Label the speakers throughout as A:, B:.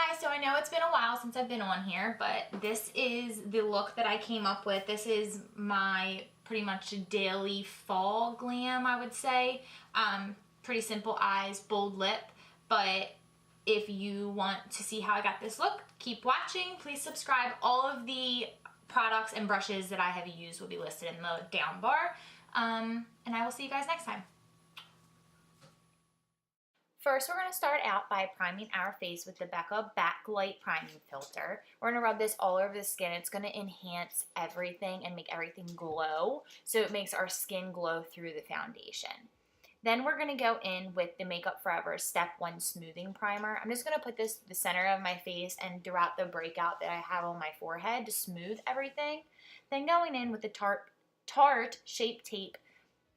A: guys, so I know it's been a while since I've been on here, but this is the look that I came up with. This is my pretty much daily fall glam, I would say. Pretty simple eyes, bold lip, but if you want to see how I got this look, keep watching. Please subscribe. All of the products and brushes that I have used will be listed in the down bar, and I will see you guys next time. First, we're going to start out by priming our face with the Becca Backlight Priming Filter. We're going to rub this all over the skin. It's going to enhance everything and make everything glow, so it makes our skin glow through the foundation. Then we're going to go in with the Makeup Forever Step 1 Smoothing Primer. I'm just going to put this the center of my face and throughout the breakout that I have on my forehead to smooth everything. Then going in with the Tarte Shape Tape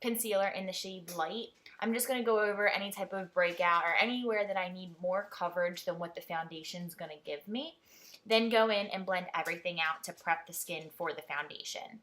A: Concealer in the shade Light. I'm just going to go over any type of breakout or anywhere that I need more coverage than what the foundation is going to give me. Then go in and blend everything out to prep the skin for the foundation.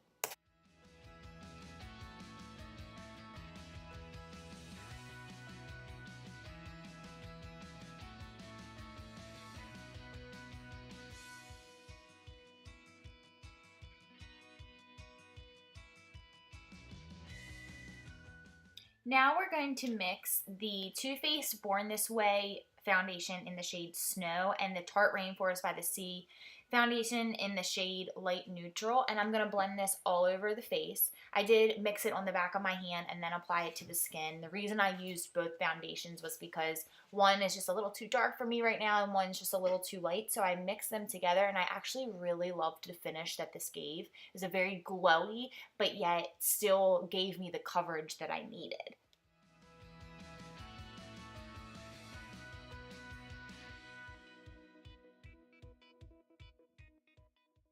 A: Now we're going to mix the Too Faced Born This Way foundation in the shade Snow and the Tarte Rainforest by the Sea foundation in the shade Light Neutral, and I'm going to blend this all over the face. I did mix it on the back of my hand and then apply it to the skin. The reason I used both foundations was because one is just a little too dark for me right now and one's just a little too light, so I mixed them together, and I actually really loved the finish that this gave. It was a very glowy, but yet still gave me the coverage that I needed.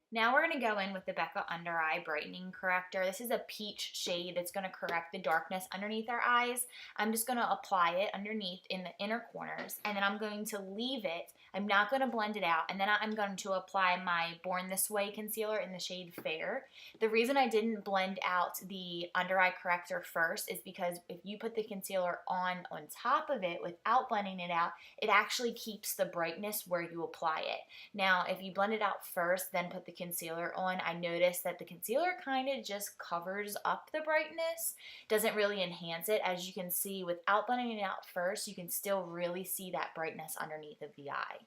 A: Now we're going to go in with the Becca Under Eye Brightening Corrector. This is a peach shade that's going to correct the darkness underneath our eyes. I'm just going to apply it underneath in the inner corners, and then I'm going to leave it. I'm not going to blend it out, and then I'm going to apply my Born This Way concealer in the shade Fair. The reason I didn't blend out the under eye corrector first is because if you put the concealer on top of it without blending it out, it actually keeps the brightness where you apply it. Now, if you blend it out first, then put the concealer on, I noticed that the concealer kind of just covers up the brightness, doesn't really enhance it. As you can see, without blending it out first, you can still really see that brightness underneath of the eye.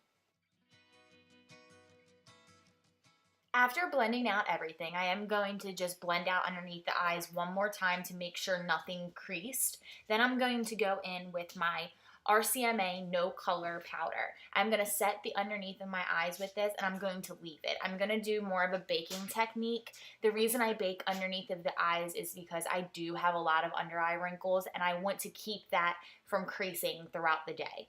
A: After blending out everything, I am going to just blend out underneath the eyes one more time to make sure nothing creased. Then I'm going to go in with my RCMA No Color Powder. I'm going to set the underneath of my eyes with this, and I'm going to leave it. I'm going to do more of a baking technique. The reason I bake underneath of the eyes is because I do have a lot of under eye wrinkles, and I want to keep that from creasing throughout the day.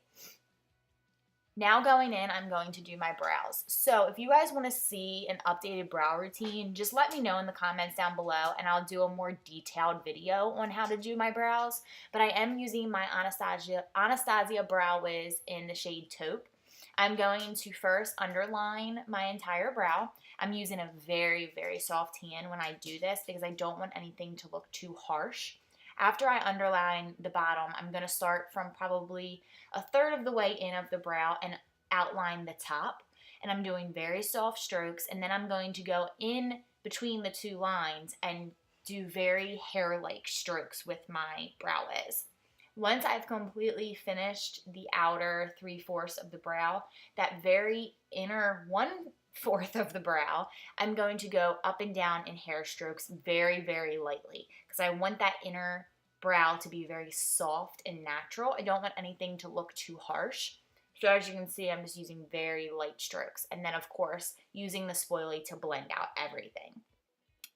A: Now going in, I'm going to do my brows. So if you guys want to see an updated brow routine, just let me know in the comments down below, and I'll do a more detailed video on how to do my brows. But I am using my Anastasia Brow Wiz in the shade Taupe. I'm going to first underline my entire brow. I'm using a very, very soft hand when I do this because I don't want anything to look too harsh. After I underline the bottom, I'm going to start from probably a third of the way in of the brow and outline the top. And I'm doing very soft strokes, and then I'm going to go in between the two lines and do very hair-like strokes with my brow wiz. Once I've completely finished the outer 3/4 of the brow, that very inner 1/4 of the brow, I'm going to go up and down in hair strokes very, very lightly because I want that inner brow to be very soft and natural. I don't want anything to look too harsh. So as you can see, I'm just using very light strokes. And then, of course, using the spoilie to blend out everything.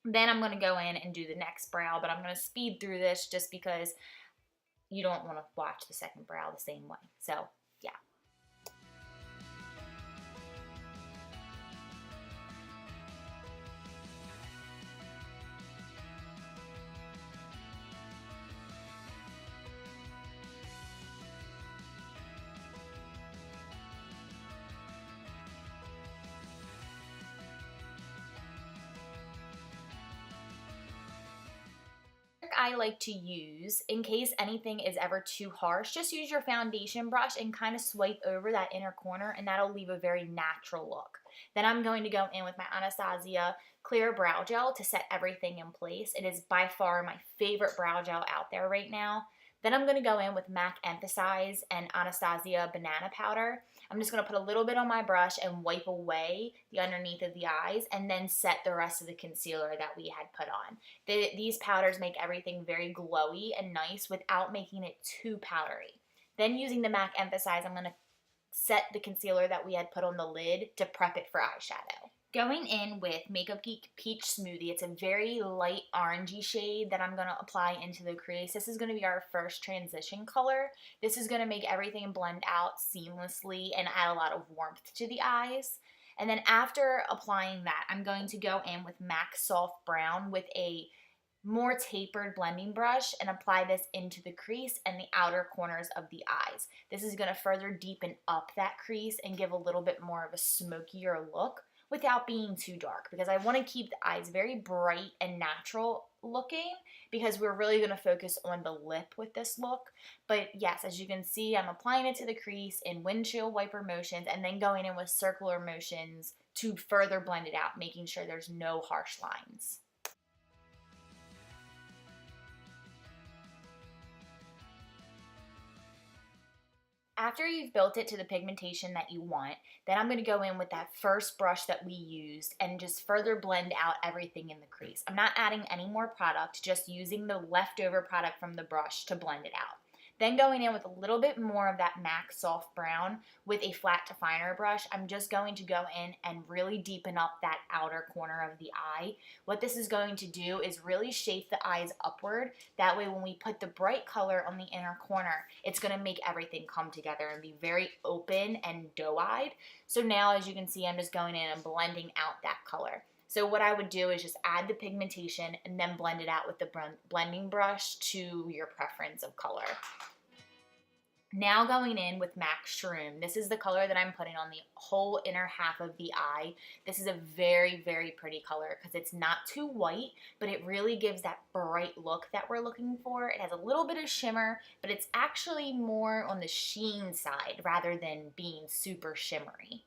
A: Then I'm going to go in and do the next brow, but I'm going to speed through this just because you don't want to watch the second brow the same way. So, yeah. I like to use, in case anything is ever too harsh, just use your foundation brush and kind of swipe over that inner corner, and that'll leave a very natural look. Then I'm going to go in with my Anastasia Clear Brow Gel to set everything in place. It is by far my favorite brow gel out there right now. Then I'm going to go in with MAC Emphasize and Anastasia Banana Powder. I'm just going to put a little bit on my brush and wipe away the underneath of the eyes, and then set the rest of the concealer that we had put on. These powders make everything very glowy and nice without making it too powdery. Then using the MAC Emphasize, I'm going to set the concealer that we had put on the lid to prep it for eyeshadow. Going in with Makeup Geek Peach Smoothie, it's a very light orangey shade that I'm going to apply into the crease. This is going to be our first transition color. This is going to make everything blend out seamlessly and add a lot of warmth to the eyes. And then after applying that, I'm going to go in with MAC Soft Brown with a more tapered blending brush and apply this into the crease and the outer corners of the eyes. This is going to further deepen up that crease and give a little bit more of a smokier look without being too dark, because I want to keep the eyes very bright and natural looking, because we're really going to focus on the lip with this look. But yes, as you can see, I'm applying it to the crease in windshield wiper motions and then going in with circular motions to further blend it out, making sure there's no harsh lines. After you've built it to the pigmentation that you want, then I'm going to go in with that first brush that we used and just further blend out everything in the crease. I'm not adding any more product, just using the leftover product from the brush to blend it out. Then going in with a little bit more of that MAC Soft Brown with a flat definer brush, I'm just going to go in and really deepen up that outer corner of the eye. What this is going to do is really shape the eyes upward. That way when we put the bright color on the inner corner, it's going to make everything come together and be very open and doe-eyed. So now, as you can see, I'm just going in and blending out that color. So what I would do is just add the pigmentation and then blend it out with the blending brush to your preference of color. Now going in with MAC Shroom. This is the color that I'm putting on the whole inner half of the eye. This is a very, very pretty color because it's not too white, but it really gives that bright look that we're looking for. It has a little bit of shimmer, but it's actually more on the sheen side rather than being super shimmery.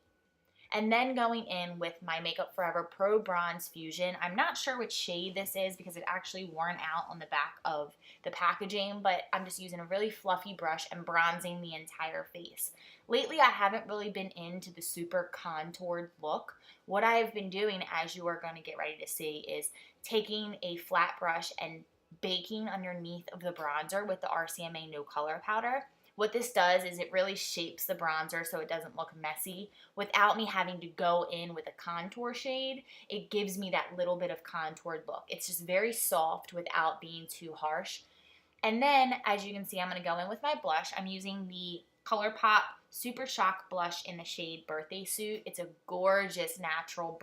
A: And then going in with my Makeup Forever Pro Bronze Fusion. I'm not sure which shade this is because it actually worn out on the back of the packaging, but I'm just using a really fluffy brush and bronzing the entire face. Lately, I haven't really been into the super contoured look. What I've been doing, as you are going to get ready to see, is taking a flat brush and baking underneath of the bronzer with the RCMA No Color Powder. What this does is it really shapes the bronzer so it doesn't look messy without me having to go in with a contour shade. It gives me that little bit of contoured look. It's just very soft without being too harsh. And then, as you can see, I'm going to go in with my blush. I'm using the ColourPop Super Shock Blush in the shade Birthday Suit. It's a gorgeous natural,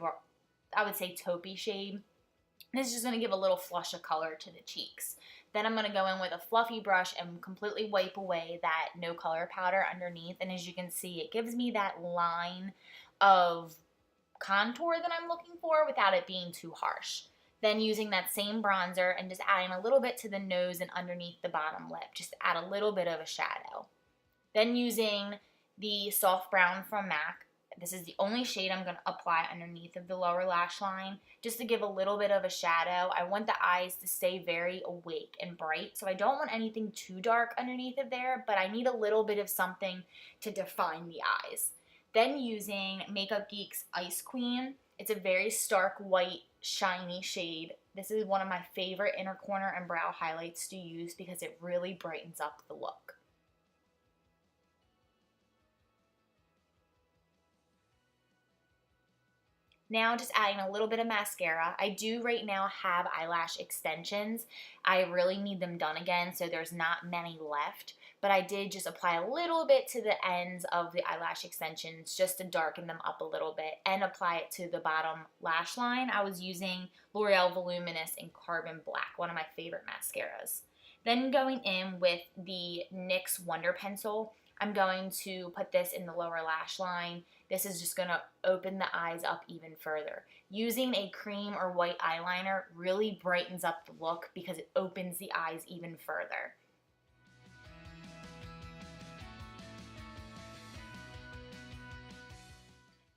A: I would say, taupey shade. This is just going to give a little flush of color to the cheeks. Then I'm going to go in with a fluffy brush and completely wipe away that no color powder underneath. And as you can see, it gives me that line of contour that I'm looking for without it being too harsh. Then using that same bronzer and just adding a little bit to the nose and underneath the bottom lip, just to add a little bit of a shadow. Then using the soft brown from MAC. This is the only shade I'm going to apply underneath of the lower lash line, just to give a little bit of a shadow. I want the eyes to stay very awake and bright, so I don't want anything too dark underneath of there, but I need a little bit of something to define the eyes. Then using Makeup Geek's Ice Queen. It's a very stark white, shiny shade. This is one of my favorite inner corner and brow highlights to use because it really brightens up the look. Now just adding a little bit of mascara. I do right now have eyelash extensions. I really need them done again, so there's not many left. But I did just apply a little bit to the ends of the eyelash extensions just to darken them up a little bit and apply it to the bottom lash line. I was using L'Oreal Voluminous in Carbon Black, one of my favorite mascaras. Then going in with the NYX Wonder Pencil. I'm going to put this in the lower lash line this is just going to open the eyes up even further. Using a cream or white eyeliner really brightens up the look because it opens the eyes even further.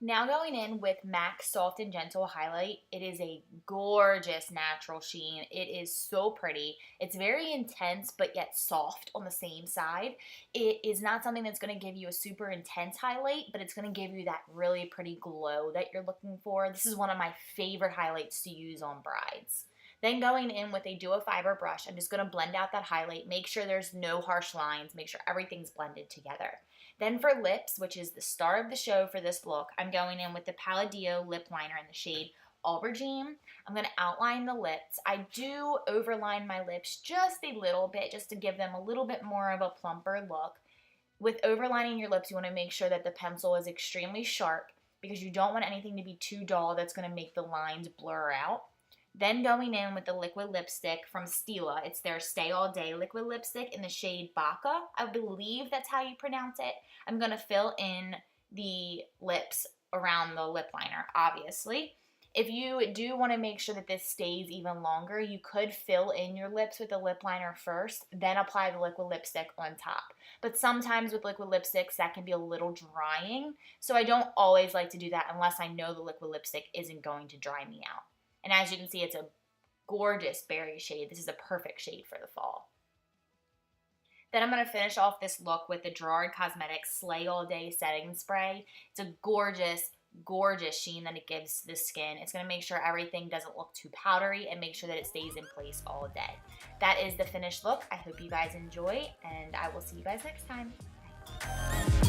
A: Now going in with MAC Soft and Gentle Highlight. It is a gorgeous natural sheen. It is so pretty. It's very intense but yet soft on the same side. It is not something that's going to give you a super intense highlight, but it's going to give you that really pretty glow that you're looking for. This is one of my favorite highlights to use on brides. Then going in with a duo fiber brush, I'm just going to blend out that highlight, make sure there's no harsh lines, make sure everything's blended together. Then for lips, which is the star of the show for this look, I'm going in with the Palladio lip liner in the shade Aubergine. I'm going to outline the lips. I do overline my lips just a little bit, just to give them a little bit more of a plumper look. With overlining your lips, you want to make sure that the pencil is extremely sharp because you don't want anything to be too dull that's going to make the lines blur out. Then going in with the liquid lipstick from Stila. It's their Stay All Day liquid lipstick in the shade Baka. I believe that's how you pronounce it. I'm going to fill in the lips around the lip liner, obviously. If you do want to make sure that this stays even longer, you could fill in your lips with the lip liner first, then apply the liquid lipstick on top. But sometimes with liquid lipsticks, that can be a little drying. So I don't always like to do that unless I know the liquid lipstick isn't going to dry me out. And as you can see, it's a gorgeous berry shade. This is a perfect shade for the fall. Then I'm going to finish off this look with the Gerard Cosmetics Slay All Day Setting Spray. It's a gorgeous, gorgeous sheen that it gives the skin. It's going to make sure everything doesn't look too powdery and make sure that it stays in place all day. That is the finished look. I hope you guys enjoy, and I will see you guys next time. Bye.